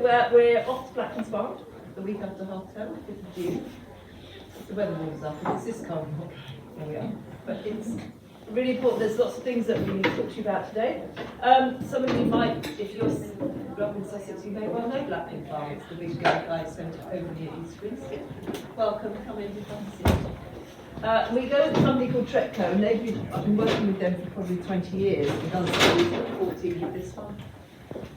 we're off to Blackland Farm the week after half term, 5th of June. The weather warms up, and it's this cold. There we are. But it's really important. There's lots of things that we need to talk to you about today. Some of you might, if you're up in Sussex, you may well know Blackland Farm. It's the big guy centre over near East Grinstead. Welcome, come in, come see. We go with a company called Tretco, and I've been working with them for probably 20 years. We've done schools at 14 with this one.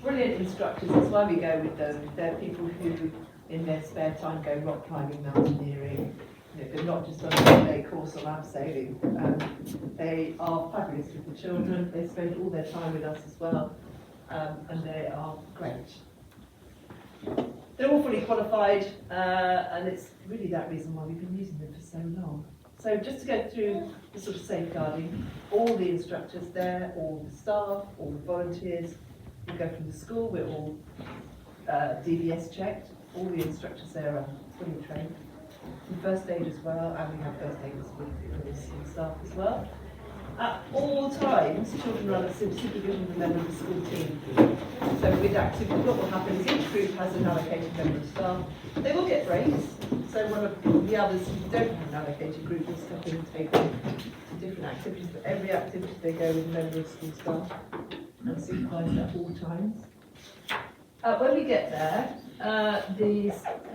Brilliant instructors, that's why we go with them. They're people who, in their spare time, go rock climbing, mountaineering. They're not just on a one-day course on abseiling. They are fabulous with the children. They spend all their time with us as well, and they are great. They're all fully qualified, and it's really that reason why we've been using them for so long. So just to go through the sort of safeguarding, all the instructors there, all the staff, all the volunteers, we go from the school, we're all DBS checked, all the instructors there are fully trained. And first aid as well, and we have first aiders with the staff as well. At all times, children are under supervision of a member of the school team. So with activity, what will happen is each group has an allocated member of staff. They will get breaks, so one of the others who don't have an allocated group will step in and take them to different activities. But every activity they go with a member of school staff and supervised at all times. When we get there,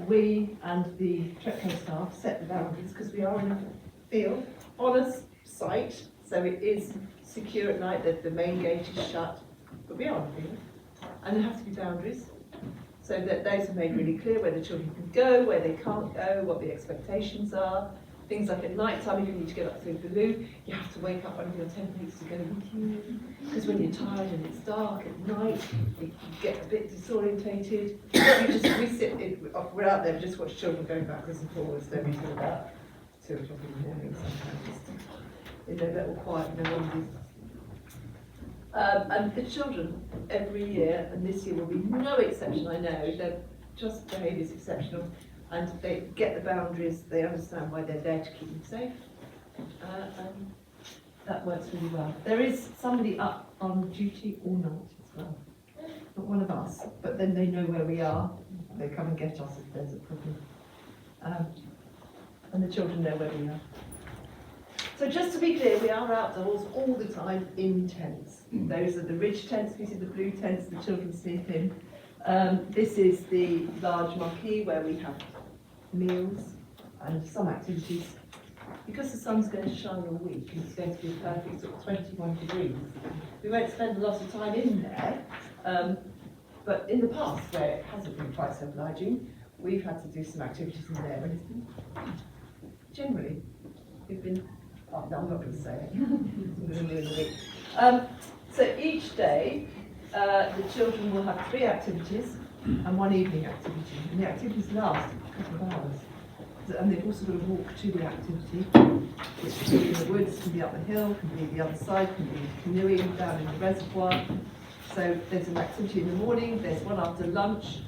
we and the Tretco staff set the boundaries because we are in a field on a site, so it is secure at night. The main gate is shut, but we are on a field, and there have to be boundaries so that those are made really clear where the children can go, where they can't go, what the expectations are. Things like at night time, if you need to get up to the loo, you have to wake up one of your teammates to go with you. Because when you're tired and it's dark at night, you get a bit disorientated. We're out there, we just watch children going backwards and forwards, don't we, till about 2 o'clock in the morning sometimes, just in their little quiet, no one and the children every year, and this year will be no exception, I know, their just behaviour is exceptional. And they get the boundaries, they understand why they're there to keep them safe, and that works really well. There is somebody up on duty all night as well, not one of us, but then they know where we are, they come and get us if there's a problem, and the children know where we are. So just to be clear, we are outdoors all the time in tents. Those are the ridge tents, these are the blue tents the children sleep in. This is the large marquee where we have meals and some activities. Because the sun's going to shine all week and it's going to be a perfect sort of 21 degrees, we won't spend a lot of time in there, but in the past where it hasn't been quite so obliging, we've had to do some activities in there and it's been, generally, we've been, oh no, I'm not going to say it, I'm going to lose a week. So each day, the children will have 3 activities and 1 evening activity, and the activities last a couple of hours. And they've also got to walk to the activity, which can be in the woods, can be up the hill, can be the other side, can be canoeing down in the reservoir. So there's an activity in the morning, there's one after lunch,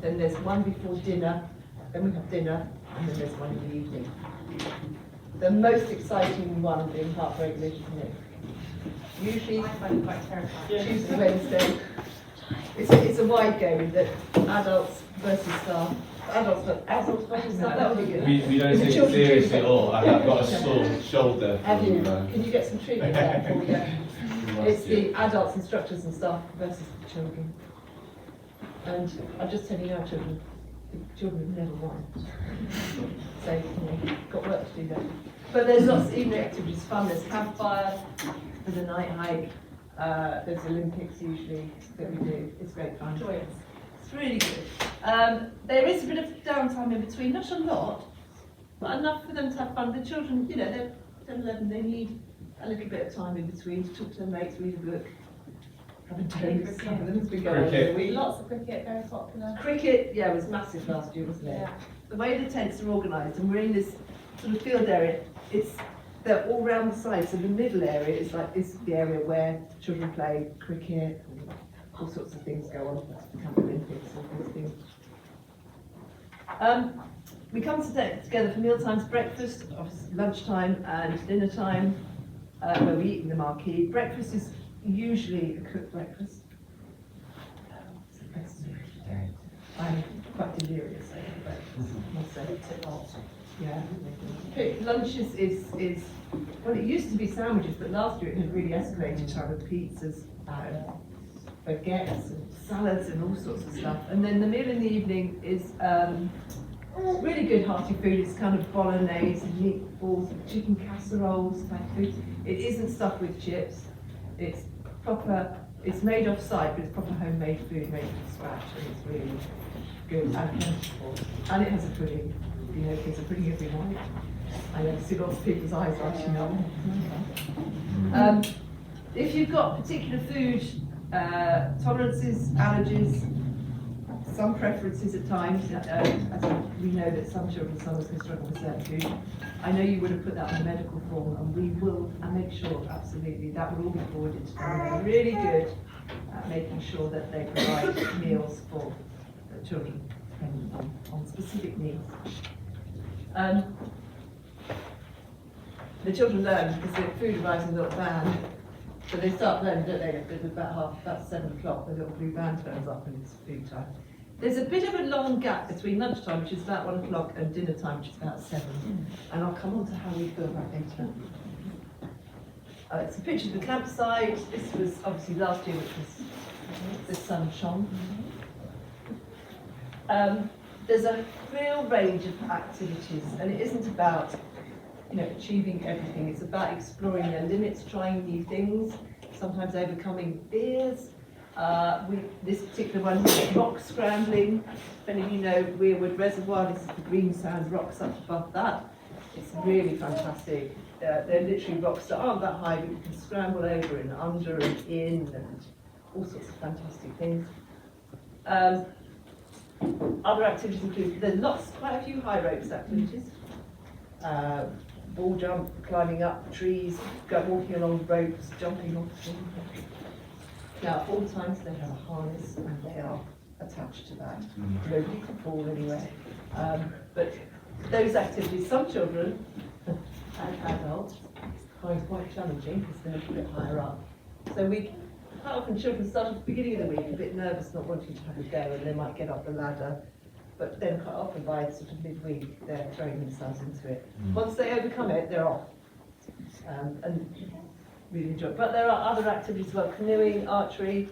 then there's one before dinner, then we have dinner, and then there's one in the evening. The most exciting one being heart regulation, isn't it? Usually, I find it quite terrifying. Tuesday, Wednesday. It's a wide game that adults versus staff. Adults versus staff, that would be good. We don't take it seriously at all. I've got a sore shoulder. Have you? Can you get some treatment there before we go? It's the adults, instructors and staff versus the children. And I'm just telling you now, children, the children have never won. So, you know, got work to do there. But there's lots of evening activities, fun. There's campfire, there's a night hike, there's Olympics usually that we do. It's great fun. Joyous. It's really good. There is a bit of downtime in between, not a lot, but enough for them to have fun. The children, you know, they're 10, 11, they need a little bit of time in between to talk to their mates, read a book, have a toast. Some of them as we go on the week. Lots of cricket, very popular. Cricket, yeah, was massive last year, wasn't it? Yeah. The way the tents are organised, and we're in this sort of field area, they're all round the side, so the middle area is like this the area where children play cricket and all sorts of things go on, Camp Olympics and these things. We come together for meal times, breakfast, lunchtime and dinner time, where we eat in the marquee. Breakfast is usually a cooked breakfast. delirious over bread. Must say tip off. Yeah. Lunches is well, it used to be sandwiches, but last year it had really escalated to other pizzas, baguettes, and salads, and all sorts of stuff. And then the meal in the evening is really good hearty food. It's kind of bolognese, meatballs, chicken casseroles type food. It isn't stuffed with chips. It's proper. It's made off site, but it's proper homemade food made from scratch, and it's really good and plentiful. And it has a pudding. You know, there's a pudding every night. I know, see lots of people's eyes lighting up. If you've got particular food tolerances, allergies, some preferences at times, as we know that some children sometimes can struggle with certain food. I know you would have put that on the medical form, and we will make sure, absolutely, that will all be forwarded to them. They're really good at making sure that they provide meals for the children depending on specific needs. The children learn because the food arrives in a little van, so they start learning, don't they? It's about 7 o'clock, the little blue van turns up and it's food time. There's a bit of a long gap between lunchtime, which is about 1 o'clock, and dinner time, which is about 7. And I'll come on to how we feel about later. It's a picture of the campsite. This was obviously last year, which was the sun shone. There's a real range of activities, and it isn't about achieving everything. It's about exploring their limits, trying new things, sometimes overcoming fears. This particular one is rock scrambling. If any of you know Weirwood Reservoir, this is the green sand rocks up above that. It's really fantastic. They're literally rocks that aren't that high, but you can scramble over and under and in and all sorts of fantastic things. Other activities include, there's quite a few high ropes activities. Ball jump, climbing up trees, walking along ropes, jumping off trees. Now, at all times they have a harness and they are attached to that. Nobody can fall anywhere. But those activities, some children and adults find quite challenging because they're a bit higher up. So quite often children start at the beginning of the week a bit nervous, not wanting to have a go, and they might get up the ladder. But then quite often by sort of midweek, they're throwing themselves into it. Once they overcome it, they're off. And really enjoy it. But there are other activities as well: canoeing, archery,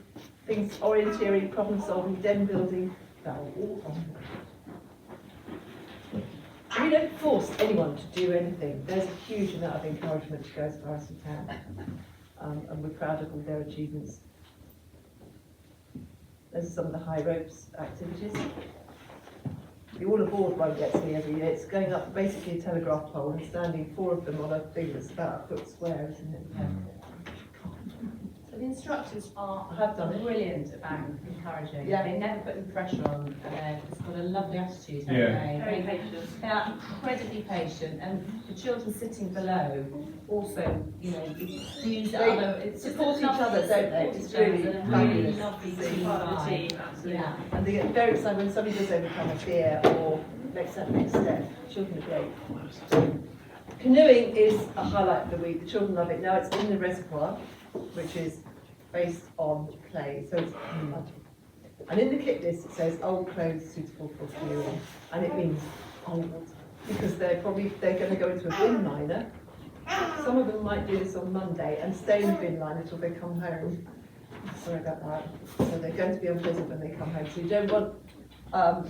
things, orienteering, problem solving, den building. That are all on there. We don't force anyone to do anything. There's a huge amount of encouragement to go as far as we can. And we're proud of all their achievements. Those are some of the high ropes activities. The all aboard one gets me every year. It's going up basically a telegraph pole and standing 4 of them on a thing that's about a foot square, isn't it? So the instructors are I have done it. brilliant about encouraging. Yeah. They never put the pressure on, and they've got a lovely attitude, haven't Yeah. they? Very patient. They are incredibly patient, and the children sitting below also, use other. It's just support each lovely other, don't they? support It's each other, really and fabulous. lovely It's team part of the vibe. team, absolutely. Yeah. And they get very excited when somebody does overcome a fear or makes that next step. Children are great. Canoeing is a highlight of the week. The children love it. Now it's in the reservoir, which is based on clay, so it's mud. And in the kit list it says old clothes suitable for canoeing, and it means old because they're going to go into a bin liner. Some of them might do this on Monday and stay in the bin liner until they come home. Sorry about that. So they're going to be unpleasant when they come home. So you don't want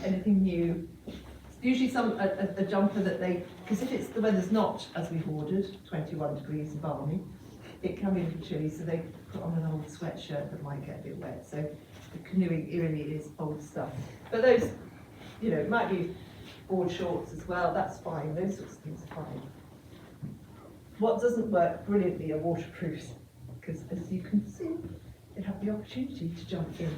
anything new. It's usually a jumper that because if it's the weather's not as we've ordered, 21 degrees and balmy, it can be a little chilly, so they put on an old sweatshirt that might get a bit wet. So the canoeing really is old stuff. But those, it might be board shorts as well, that's fine, those sorts of things are fine. What doesn't work brilliantly are waterproofs, because as you can see, they have the opportunity to jump in.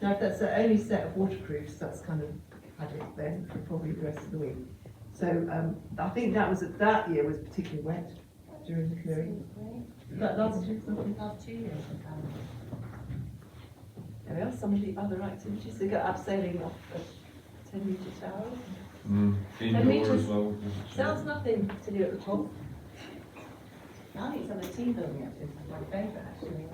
Now if that's the only set of waterproofs, that's kind of had it then for probably the rest of the week. So I think that year was particularly wet during the canoeing. But last year, Last 2 years, there we are, some of the other activities. They go abseiling off a 10-metre tower. Indoor as well. Sounds nothing to you at the top. I think some of the team building activities are my favourite actually.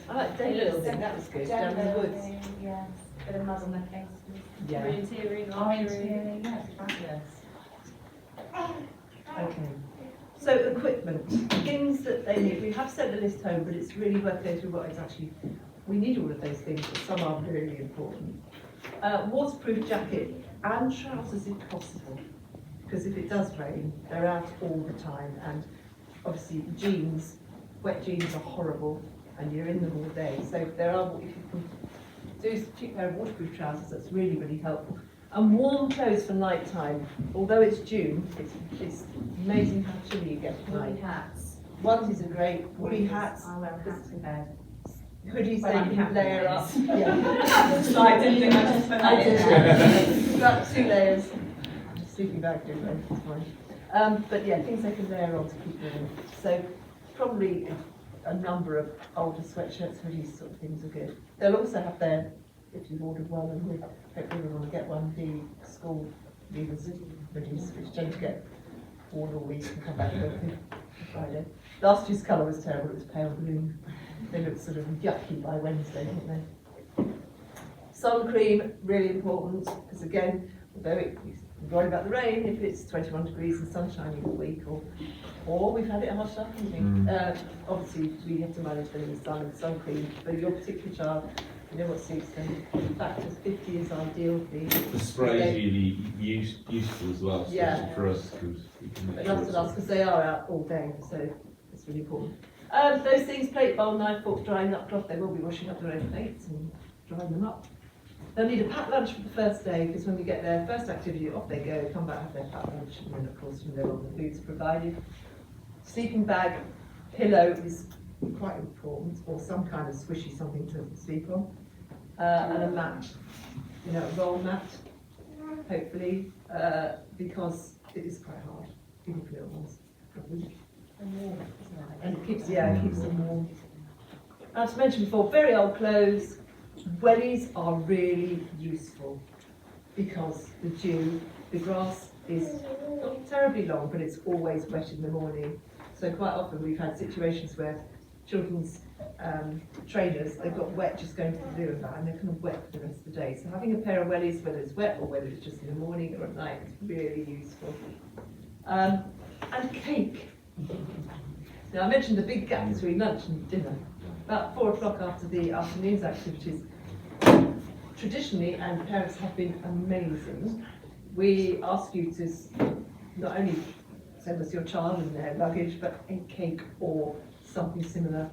I like day building, that was good, down in the woods. Yes. Bit of mud on their faces. Yeah. Orienteering, Orienteering, yes, fabulous. Okay. So equipment, things that they need. We have sent the list home, but it's really worth going through what is actually, we need all of those things, but some are really important. Waterproof jacket and trousers if possible, because if it does rain, they're out all the time, and obviously jeans, wet jeans are horrible, and you're in them all day. So if there are, if you can do a cheap pair of waterproof trousers, that's really, really helpful. And warm clothes for night time. Although it's June, it's amazing how chilly you get at Woolly night. hats. Onesies are great, woolly hats, I wear a hat to bed. hoodies Well, they I'm can happy layer with up. this. Yeah. So I didn't think I just put I that in there. did. About 2 layers. Sleeping bag do both, it's fine. But yeah, things they can layer on to keep warm. So probably a number of older sweatshirts, hoodies, sort of things are good. They'll also have their, if you've ordered one, and we hopefully we want to get one, the school leavers hoodies, which tend to get worn all week and come back on Friday. Last year's colour was terrible, it was pale blue. They looked sort of yucky by Wednesday, didn't they? Sun cream, really important, because again, although we're worried about the rain, if it's 21 degrees and sun shining all week, or we've had it hot enough, obviously we have to manage them in the sun and sun cream for your particular child. You know what suits them. Factors 50 is ideal for you. The spray is really useful as well, especially Yeah. for us, because we can make But sure not it's to us, because they are out all day, so it's really important. Those things, plate, bowl, knife, fork, drying up cloth, they will be washing up their own plates and drying them up. They'll need a packed lunch for the first day, because when we get their first activity, off they go, come back, have their packed lunch, and then of course from there on the food's provided. Sleeping bag, pillow is quite important, or some kind of squishy something to sleep on. And a mat, you know, a roll mat, hopefully, because it is quite hard, even for little ones. And it keeps, it keeps them warm. As mentioned before, very old clothes, wellies are really useful because the dew, the grass is not terribly long, but it's always wet in the morning. So quite often we've had situations where children's trainers, they've got wet just going to the loo and that, and they're kind of wet for the rest of the day. So having a pair of wellies, whether it's wet or whether it's just in the morning or at night, is really useful. And cake. Now I mentioned the big gap between lunch and dinner. About 4 o'clock after the afternoon's activities, traditionally, and parents have been amazing, we ask you to not only send us your child and their luggage, but a cake or something similar